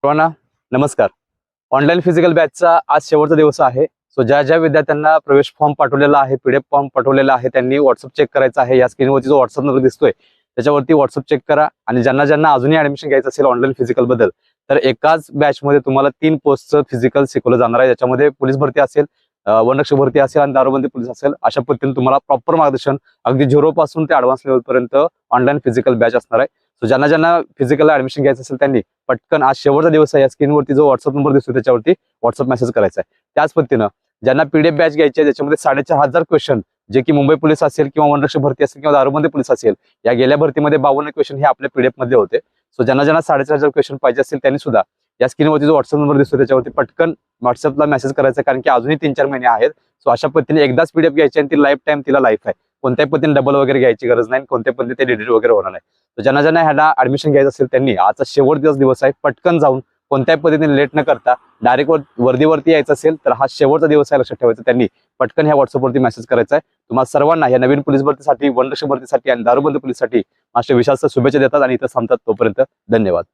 सर्वांना नमस्कार. Online physical बॅचचा आज शेवटचा दिवस आहे. सो ज्या ज्या विद्यार्थ्यांना प्रवेश फॉर्म पाठवलेला आहे, पीडीएफ फॉर्म पाठवलेला आहे, त्यांनी व्हॉट्सअप चेक करायचा आहे. या स्क्रीनवरती जो व्हॉट्सअप नंबर दिसतोय त्याच्यावरती व्हॉट्सअप चेक करा. आणि ज्यांना ज्यांना अजूनही ऍडमिशन घ्यायचं असेल ऑनलाईन फिजिकल बद्दल, तर एकाच बॅच मध्ये तुम्हाला 3 पोस्टचं फिजिकल शिकवलं जाणार आहे. ज्याच्यामध्ये पोलीस भरती असेल, वनरक्षक भरती असेल आणि दारूबंदी पोलीस असेल. अशा पद्धतीने तुम्हाला प्रॉपर मार्गदर्शन अगदी 0 पासून ते ऍडव्हान्स लेवल पर्यंत ऑनलाईन फिजिकल बॅच असणार आहे. सो ज्यांना ज्यांना फिजिकलला ऍडमिशन घ्यायचं असेल त्यांनी पटकन आज शेवटचा दिवस आहे. या स्क्रीनवरती जो व्हॉट्सअप नंबर दिसतो त्याच्यावरती व्हॉट्सअप मेसेज करायचा आहे. त्याच पद्धतीनं ज्यांना पीडीएफ बॅच घ्यायची आहे, ज्याच्यामध्ये 4,500 क्वेश्चन, जे की मुंबई पोलीस असेल किंवा वनरक्षक भरती असेल किंवा दारूबंदी पोलीस असेल, या गेल्या भरतीमध्ये 52 क्वेश्चन हे आपल्या पीडीएफ मध्ये होते. सो ज्यांना ज्यांना 4,500 क्वेश्चन पाहिजे असेल त्यांनी सुद्धा या स्क्रीनवरती जो व्हॉट्सअप नंबर दिसतो त्याच्यावरती पटकन व्हॉट्सअपला मेसेज करायचा, कारण की अजूनही 3-4 महिने आहेत. सो अशा पद्धतीने एकदाच पीडीएफ घ्यायची आणि ती लाईफ टाइम तिला लाईफ आहे. कोणत्याही पद्धतीने डबल वगैरे घ्यायची गरज नाही, कोणत्याही पद्धतीने ते डिलीट वगैरे होणार नाही. तर ज्यांना ज्यांना ह्याला ऍडमिशन घ्यायचं असेल त्यांनी आजचा शेवटचा दिवस आहे. पटकन जाऊन कोणत्याही पद्धतीने लेट न करता डायरेक्ट वर्दीवरती यायचं असेल तर हा शेवटचा दिवस आहे, लक्षात ठेवायचं. त्यांनी पटकन ह्या व्हॉट्सअपवरती मेसेज करायचा आहे. तुम्हाला सर्वांना या नवीन पोलीस भरतीसाठी, वनरक्षक भरतीसाठी आणि दारूबंदी पोलीससाठी अशा विशाल शुभेच्छा देतात आणि इथं थांबतात. तोपर्यंत धन्यवाद.